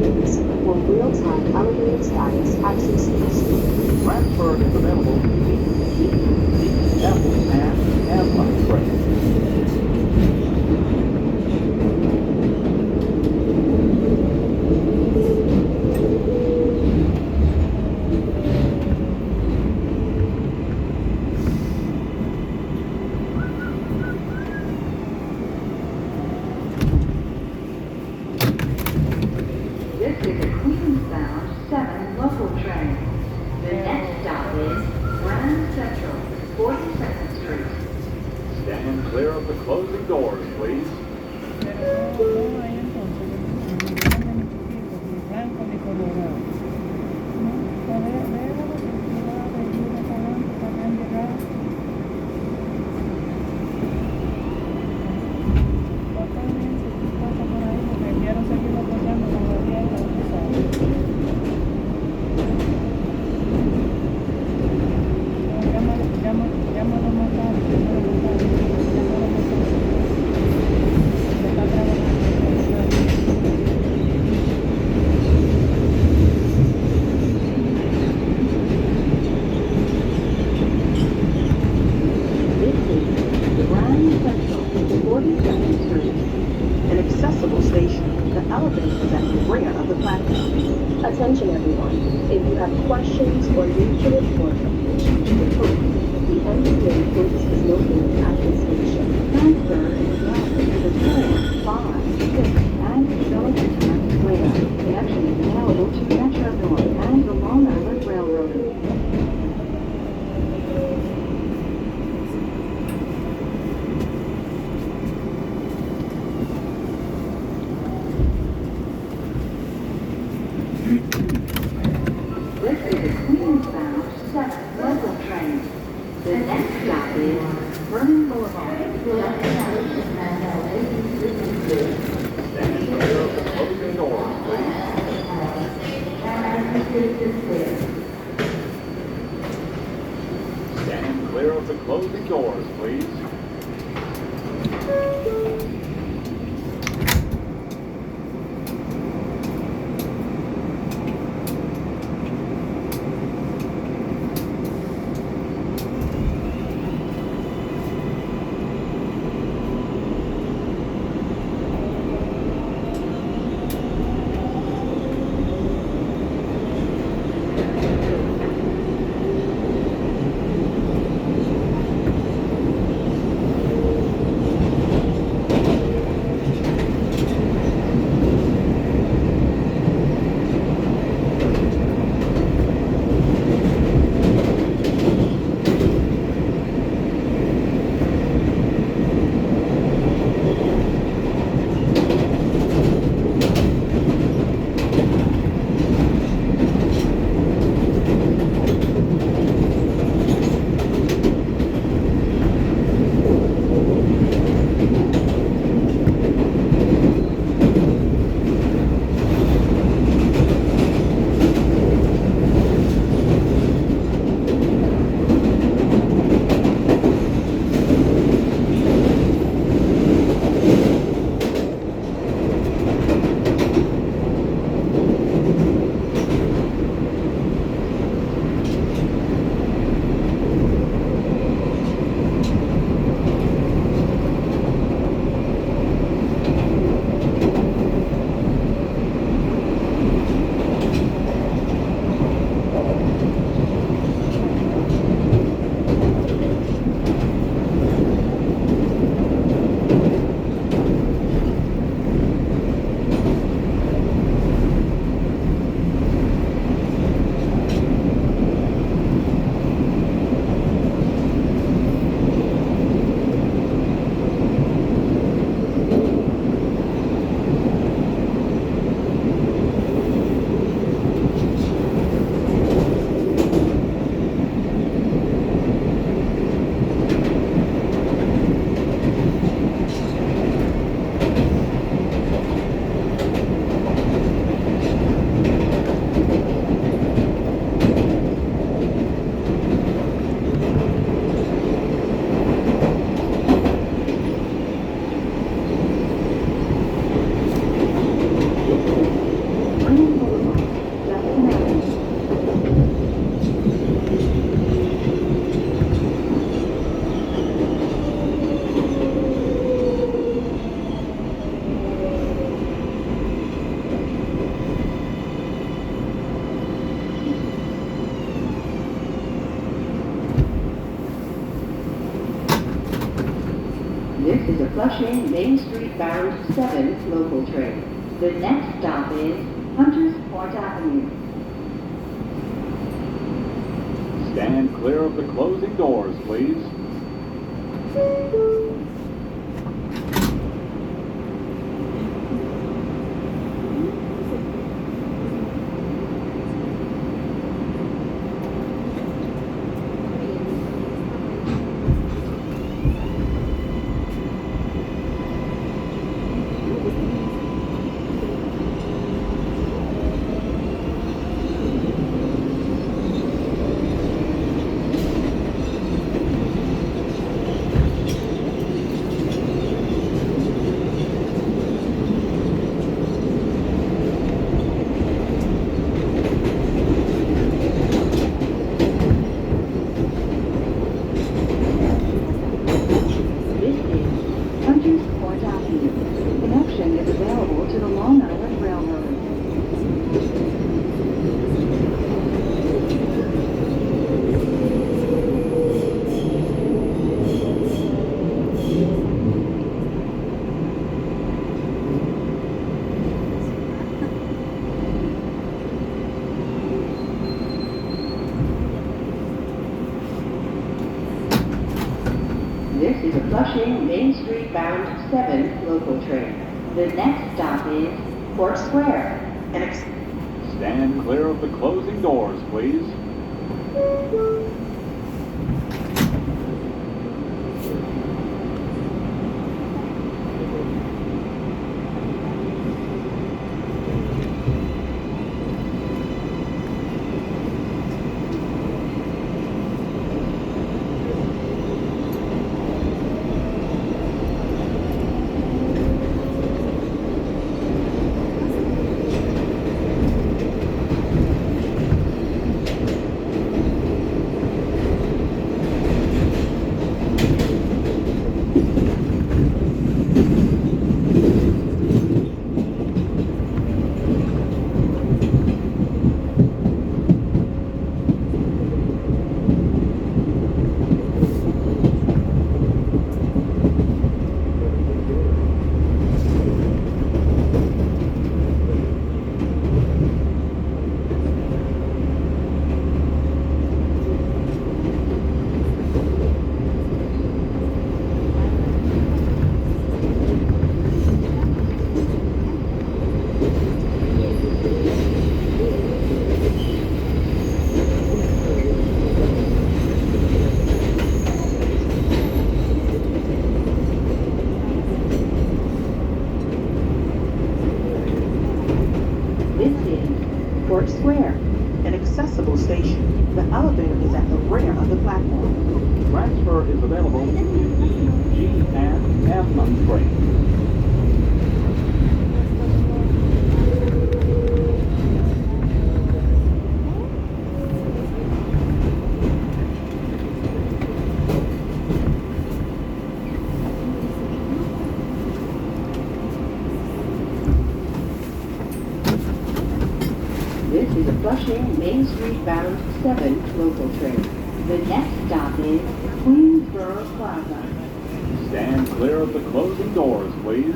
stations for real-time elevator status at 16th Street. Transfer is available to D, C, D, F, and M trains. This is a Queens-bound 7 local train. The next stop is Grand Central, 42nd Street. Stand clear of the closing doors, please. Pero no hay entonces, que no ni blanco ni colorado. ¿No? Ver la velocidad de ayuda para adelante, para han llegado. Está bien, si tú pasas por ahí, porque quiero seguir apoyando con la dieta, tú sabes. Llámalo más tarde, llámalo más tarde, llámalo más tarde. Está trabajando. This is Grand Central, 42nd Street. An accessible station, the elevator is at the rear of the platform. Attention everyone, if you have questions or need to report a patient to the police, the MTA police is located at this station. Transfer is allowed to the 4, 5, 6, and 7 Times layout. Connection is available to Metro North and the Long Island Railroad. This is a Queens-bound 7 local train. The next stop is Vernon Boulevard. Stand clear of the closing doors, please. Stand clear of the closing doors, please. a Flushing Main Street bound 7 local train. The next stop is Hunters Point Avenue. Stand clear of the closing doors, please. This is Hunters Point Avenue. Connection is available to the Long Island Railroad. This is a Flushing Main Street bound 7 local train. The next stop is Port Square. And ex- Stand clear of the closing doors, please. This is Port Square. an accessible station. The elevator is at the rear of the platform. Transfer is available to the E, G, and M trains. This is a Flushing Main Street bound 7 local train. The next stop is Queensboro Plaza. Stand clear of the closing doors, please.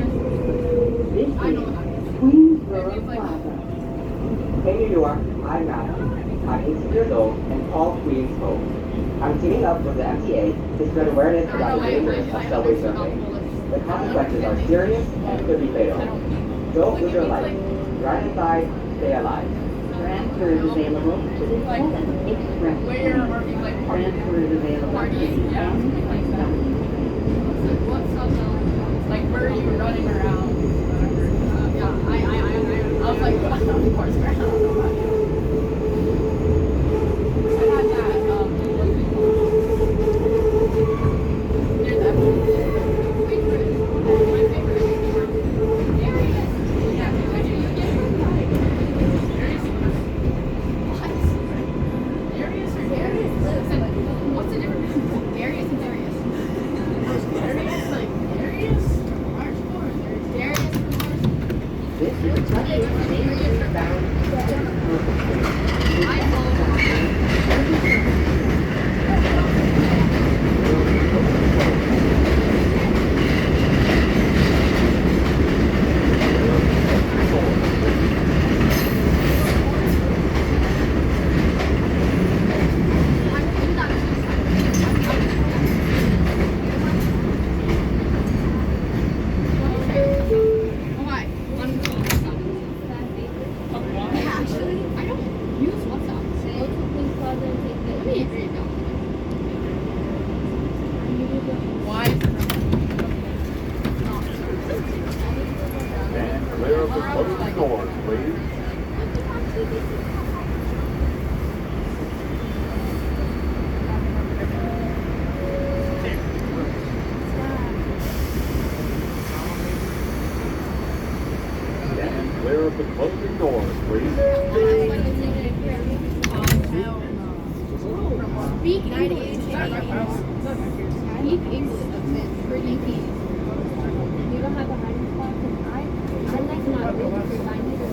This is Queensboro Plaza. Hey New York, I'm Matt. I'm 18 years old and call Queens home. I'm teaming up with the MTA to spread awareness about the dangers of subway surfing. The consequences are serious and could be fatal. Don't lose your life. Ride inside, stay alive. Transfer is available to the 7 Express Where train. are you like partying? Transfer is available to the Yeah. N What's up though? Like where are you running around? Yeah, I was like, of course, I don't know about you. I had that, what's it called? Near that. Favorite. My favorite. Darius. Yeah, could you get him? Darius? What? Darius or Darius? What's the difference between Darius and Darius? Darius, like Darius? March 4th. There's Darius from March 4th. This is a Flushing Main Street bound 7 local train. The I next will. stop is Why? Actually, I don't use WhatsApp. Let me read it down. Why? Stand clear of the closing doors, please. Stand clear of the closing doors, please. Speak 98. Speak English. Pretty key. You don't have a hiding spot because I like not good because I need to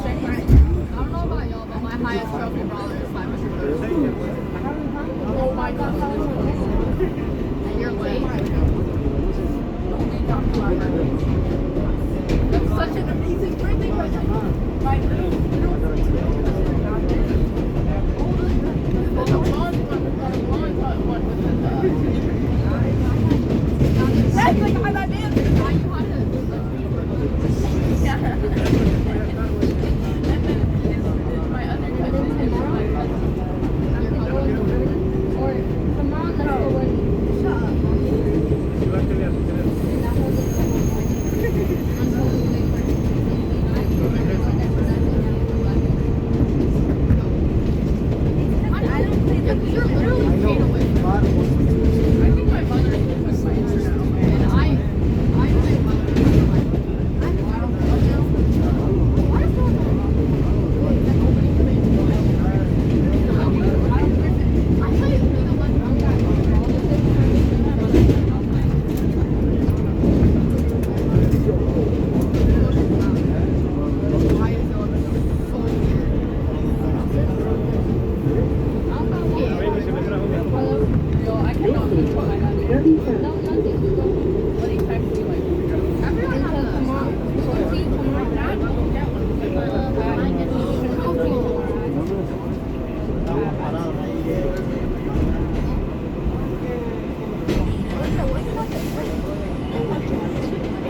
check my. I don't know about y'all, but my highest trophy brawler is 500. Oh my god, And you're late. That's such an amazing birthday present. My or tomorrow let's go with. Shut up. You're literally paid away. I think my mother is my sister now, and I think my mother is like, what is going on? I play League of I cannot this is 33rd. What he texted me like, everyone has a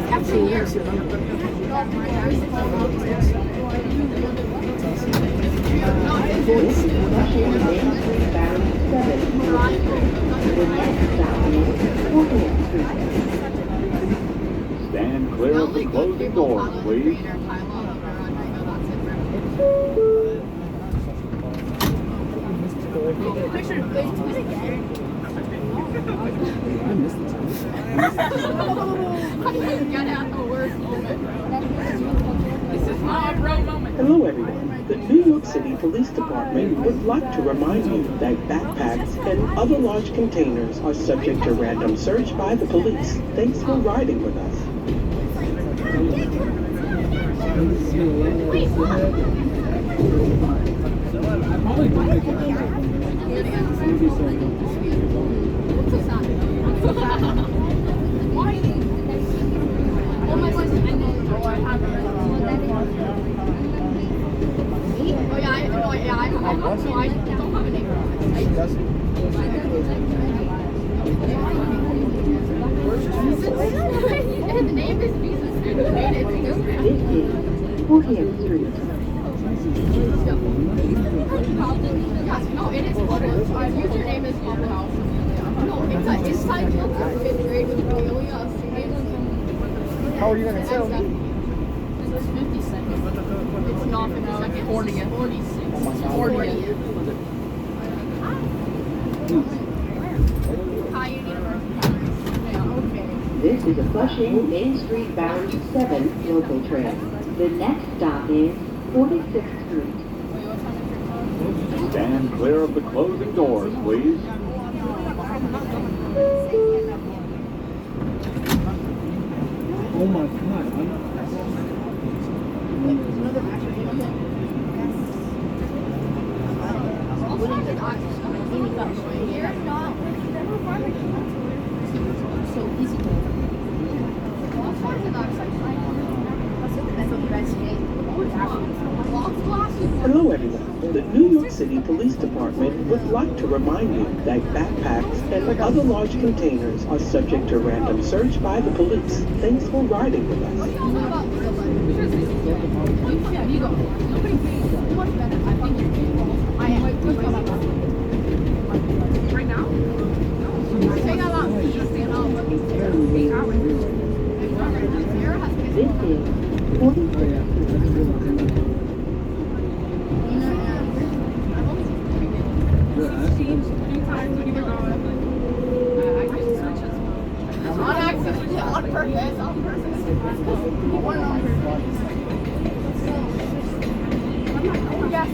actually years. This is Flushing Main Street bound 7 local train. The next stop is 40th Street. Stand clear of the closing doors, please. Hello everyone. The New York City Police Department would like to remind you that backpacks and other large containers are subject to random search by the police. Thanks for riding with us. And the name is Jesus. This is 40th Street. How are you gonna tell me? This is 50 cents. It's not 50 cents. It's 40. 40. Hi, you need a okay. This is a Flushing Main Street bound 7 local train. The next stop is 46th Street. Stand clear of the closing doors, please. Oh my god. Hello everyone. The New York City Police Department would like to remind you that backpacks and other large containers are subject to random search by the police. Thanks for riding with us. Right now? Take a lot. This is 46th. On accident, on purpose, on purpose. Or not. Yes.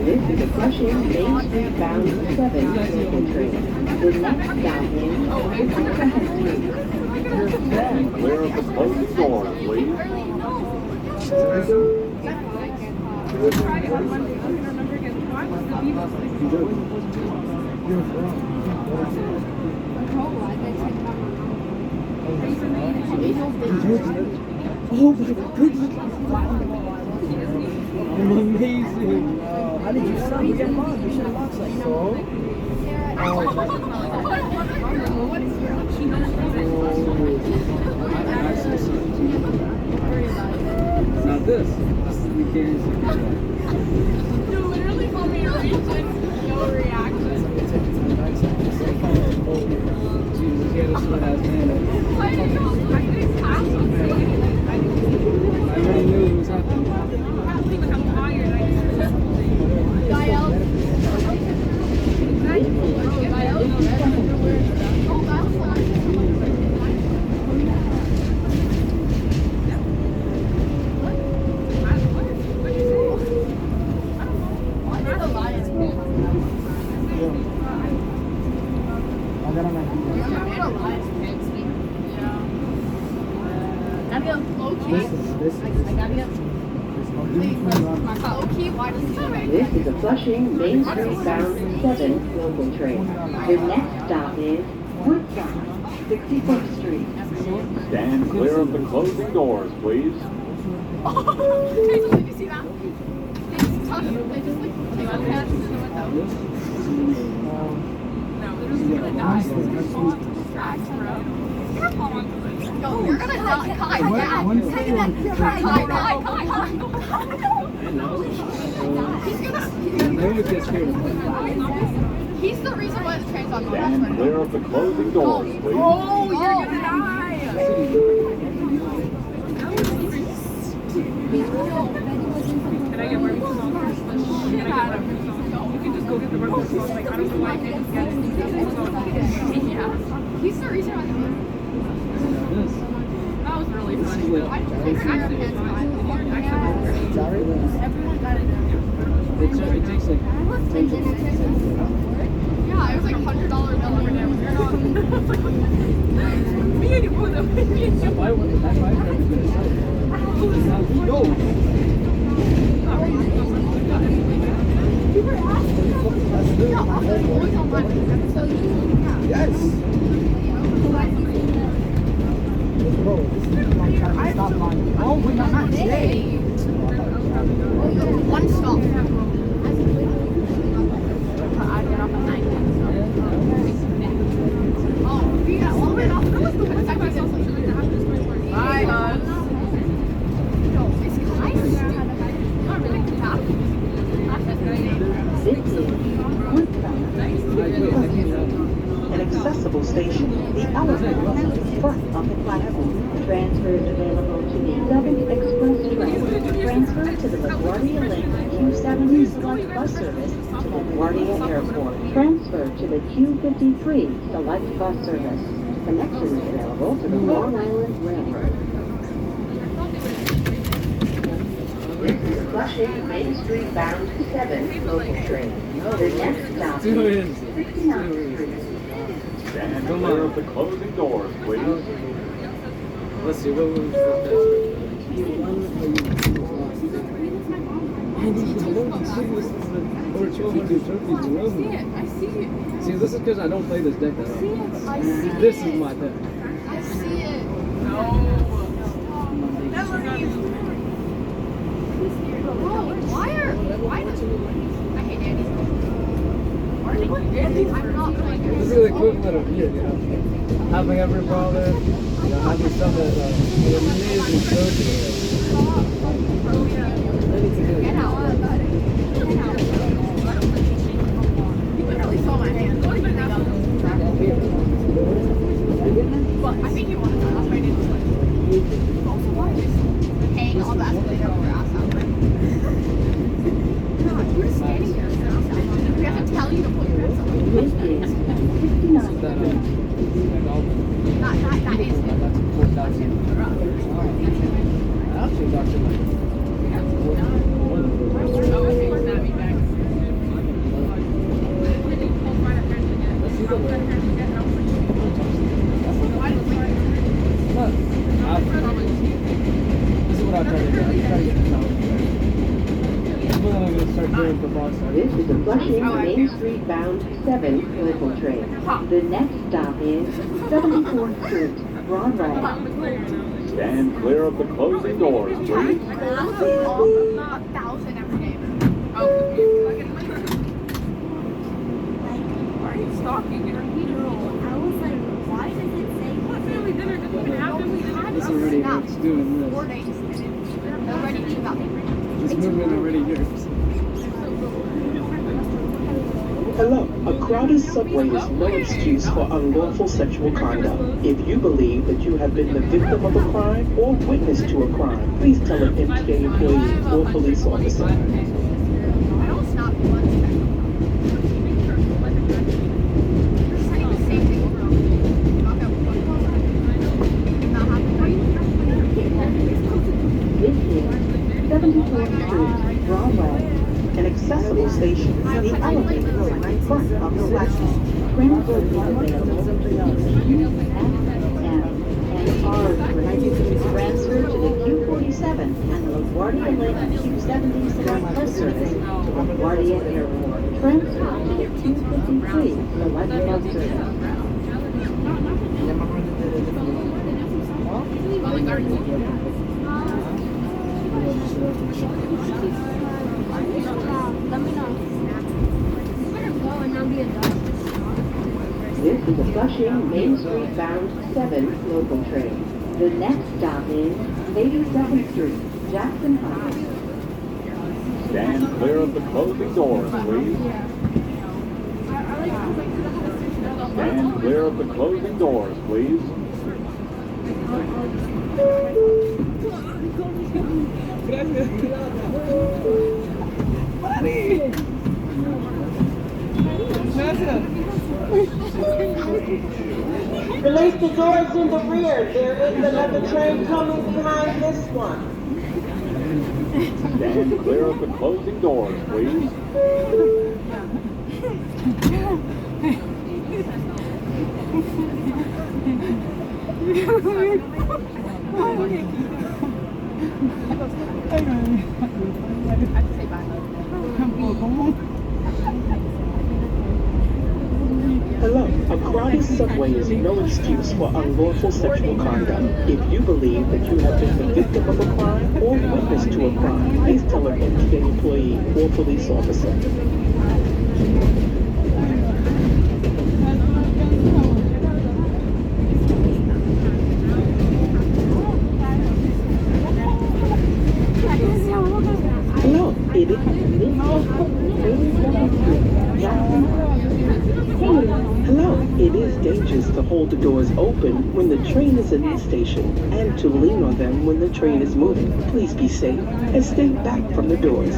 This is a Flushing Main Street bound 7 local train. The next stop is 52nd Street. Stand clear of the closing doors, please. Oh my goodness. Amazing. How did you stop? You get lost. You should have lost like so. Now this we can't. You literally told me to reach with no reaction. Jesus, he had a sweat ass man. I didn't know. I didn't pass on I already knew it was happening. I can't believe I'm tired. Gael. This is a Flushing Main Street bound 7 local train. The next stop is Woodside, 64th Street. Stand clear of the closing doors, please. Did you see that? They just touched it. They just like came out of hands and went out. No, they're just gonna die. Facts, bro. Yo, you're gonna die. Kai, he's the reason why the train's on Stand clear of the closing doors, please. Oh, you're gonna die. Can I get barbecue sauce first? You can just go get the barbecue sauce. Like, I don't know why I can't get it. Yeah. He's the reason why the that was really funny. I just think actually everyone got it. It takes like. Yeah, it was like $100 bill every day. You're not. Me and you both. That's why I'm no. You were asking. Yeah, also always on my Yes. Bro, this is like trying to stop line. Oh, wait, not today. One stop. I get off at 9. Oh, yeah. Well, wait, that was the one time I saw something. Bye, hon. Yo, is Kai not really happy? This is Woodside, station. The elevator is at the front of the platform. Transfers available to the 7th Express train. Transfer to the LaGuardia Link Q70 Select Bus Service to LaGuardia Airport. Transfer to the Q53 Select Bus Service. Connections available to the Long Island Railroad. This is Flushing Main Street bound 7 local train. The next stop is 69th Street. Stand clear of the closing doors, please. Let's see, what was over 200 turkeys in room. I see it. See, this is because I don't play this deck that often. I see it. This is my deck. I see it. Why I hate Andy. I'm not playing This is the equivalent of you know, having every ball there, you know, having some that amazing turkey. Get out. You literally saw my hand. But I think you wanted to. That's why I didn't play. Also, why are you hanging all that over ass out? God, you're just standing there. We have to tell you to put your hands up. This is 69th That, Street. That is it. that's the first option. Actually, it's actually like one of the first. Let's see the one. This is what I'm trying to do. I'm trying to get this out. I'm going to start doing the boss. This is a Flushing Main Street bound 7 local train. The next stop is 74th Street, Broadway. Stand clear of the closing doors, please. 1,000 every day. Why are you stalking her? I was like, why does it say what family dinner did we have? This already hurts doing this. 4 days. They're ready to eat nothing. This movement already hurts. Hello. A crowded subway is no excuse for unlawful sexual conduct. If you believe that you have been the victim of a crime or witness to a crime, please tell an MTA employee or police officer. I don't stop you once. You're saying the same thing over and over. Not that one. Not happening. This is 74th Street, Broadway. An accessible station. The elevator is at the front of the platform. Transfer is available to the Q, F, and R trains. Transfer to the Q47 and the LaGuardia Link Q70 Select Bus Service to LaGuardia Airport. Transfer to the Q53 Select Bus Service. Let me know. Better go and not be a dog. This is a Flushing Main Street bound 7 local train. The next stop is 82nd Street, Jackson Heights. Stand clear of the closing doors, please. Stand clear of the closing doors, please. Release the doors in the rear. There is another train coming behind this one. Stand clear of the closing doors, please. Hello. A crowded subway is no excuse for unlawful sexual conduct. If you believe that you have been the victim of a crime or witness to a crime, please tell an MTA employee or police officer. Hello. It is Hello, it is dangerous to hold the doors open when the train is in the station and to lean on them when the train is moving. Please be safe and stay back from the doors.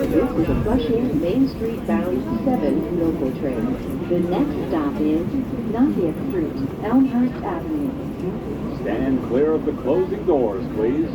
This is a Flushing Main Street bound 7 local train. The next stop is Nothieth Street, Elmhurst Avenue. Stand clear of the closing doors, please.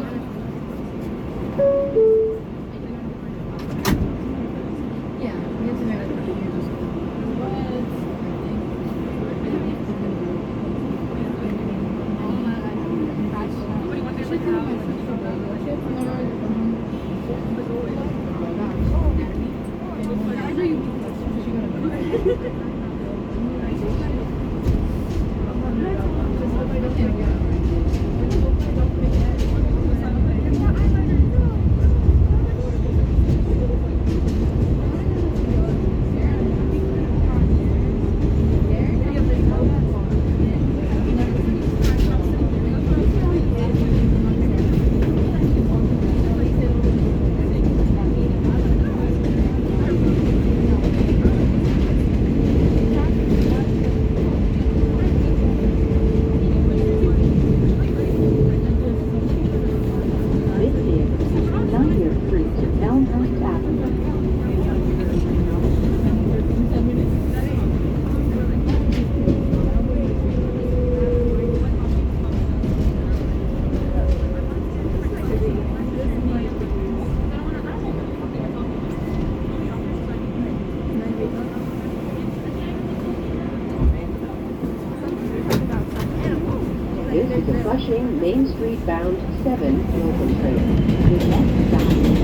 This is a Flushing Main Street bound 7 local train. The next stop is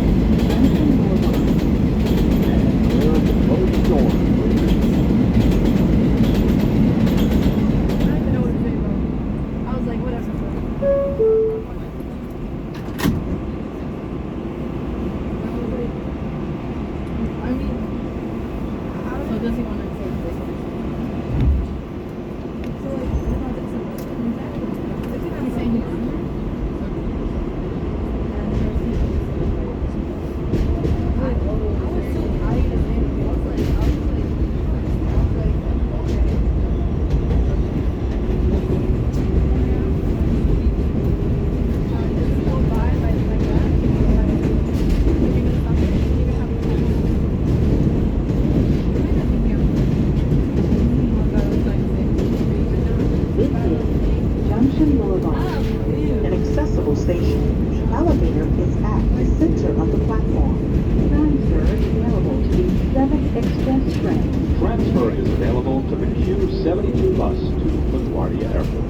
Junction Boulevard. Clear of the closing doors, please. I was like, whatever. So does he want to take this? So like, he's saying he's This is Junction Boulevard. An accessible station. The elevator is at the center of the platform. Transfer is available to the 7 Express train. Transfer is available to the Q72 bus to LaGuardia Airport.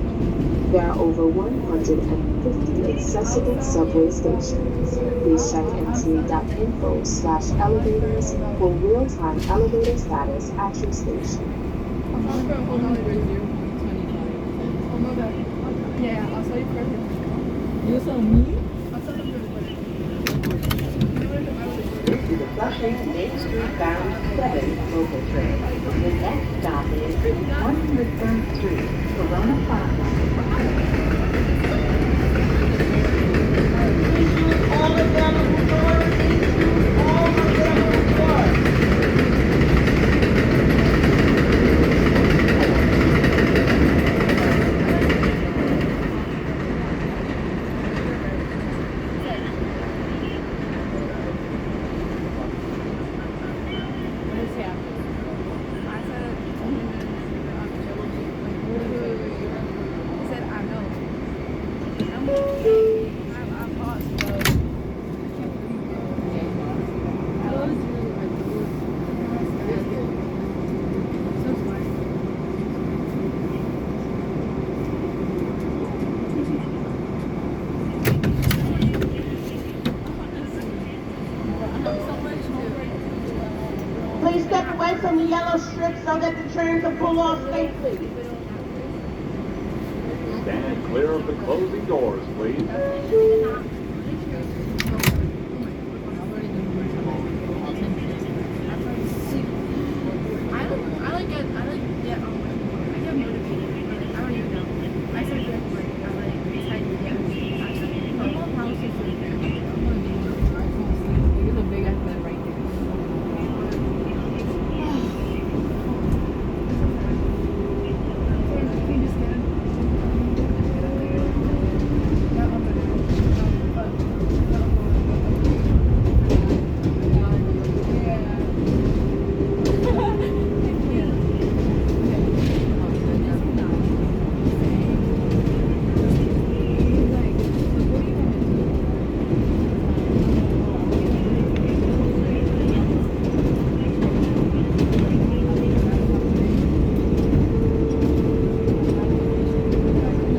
There are over 150 accessible subway stations. Please check mta.info/elevators for real-time elevator status at your station. Yeah, I'll tell you first. You saw me? I'll tell you This is a Flushing Main Street bound 7 local train. The next stop is 103rd Street, Corona Plaza. All available doors, all available doors. Please step away from the yellow strip so that the train can pull off safely. Stand clear of the closing doors, please.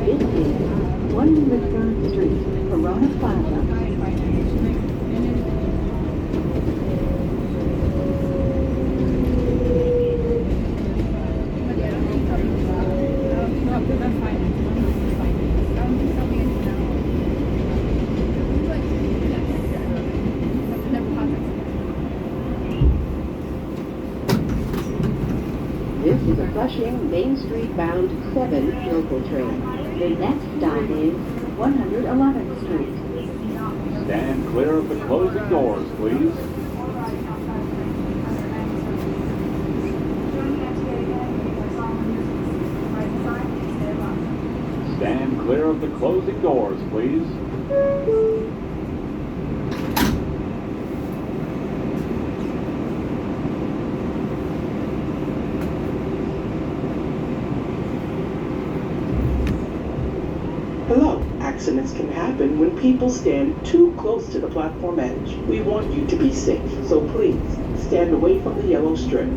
This is 103rd Street, Corona Plaza. This is a Flushing Main Street bound 7 local train. The next stop is 111th Street. Stand clear of the closing doors, please. Stand clear of the closing doors, please. Hello. Accidents can happen when people stand too close to the platform edge. We want you to be safe, so please stand away from the yellow strip.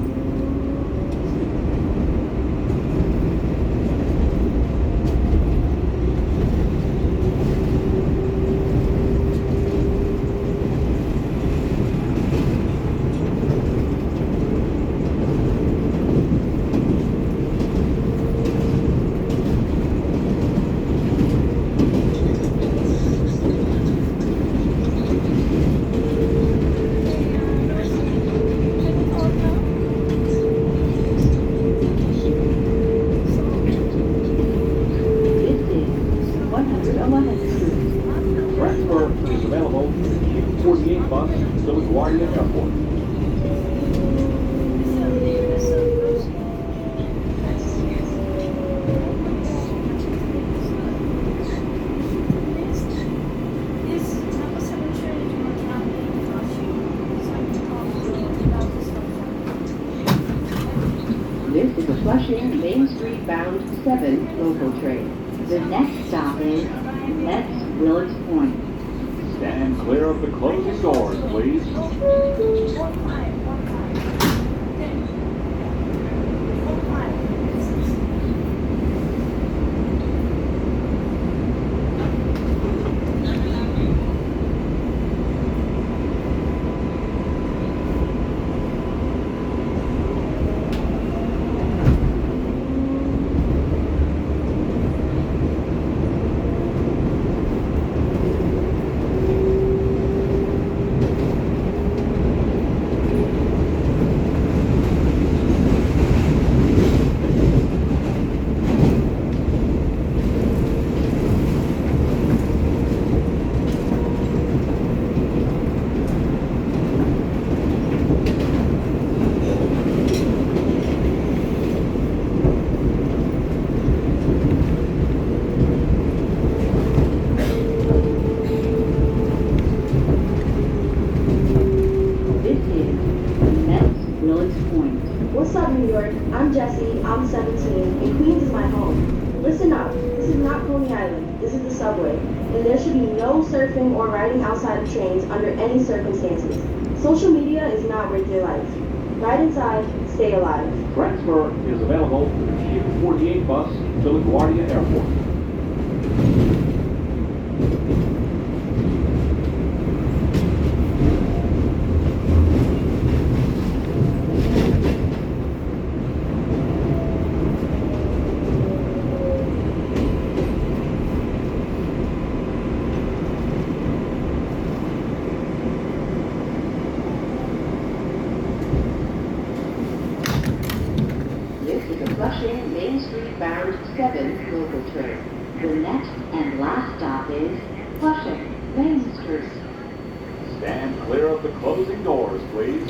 This is 111th Street. Transfer is available to the Q48 bus to LaGuardia Airport. This is a Flushing Main Street bound 7 local train. The next stop is Metz Willets Point. Stand clear of the closing doors, please. This is Metz Willets Point. What's up, New York? I'm Jesse, I'm 17, and Queens is my home. Listen up, this is not Coney Island, this is the subway, and there should be no surfing or riding outside of trains under any circumstances. Social media is not regular life. Ride inside, stay alive. Transfer is available to the Q48 bus to LaGuardia Airport. Street bound 7 local train. The next and last stop is Flushing, Main Street. Stand clear of the closing doors, please.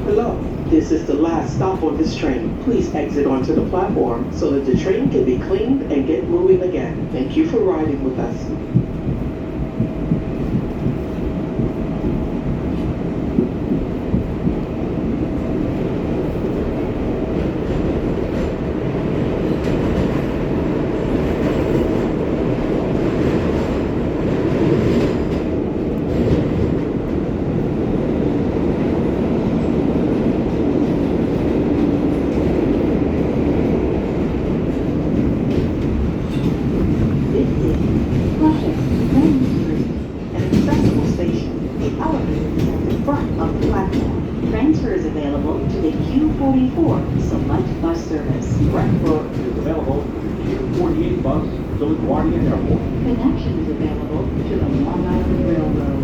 Hello, this is the last stop on this train. Please exit onto the platform so that the train can be cleaned and get moving again. Thank you for riding with us. Transfer is available to the Q44 Select Bus Service. Transfer is available to the Q48 bus to LaGuardia Airport. Connection is available to the Long Island Railroad.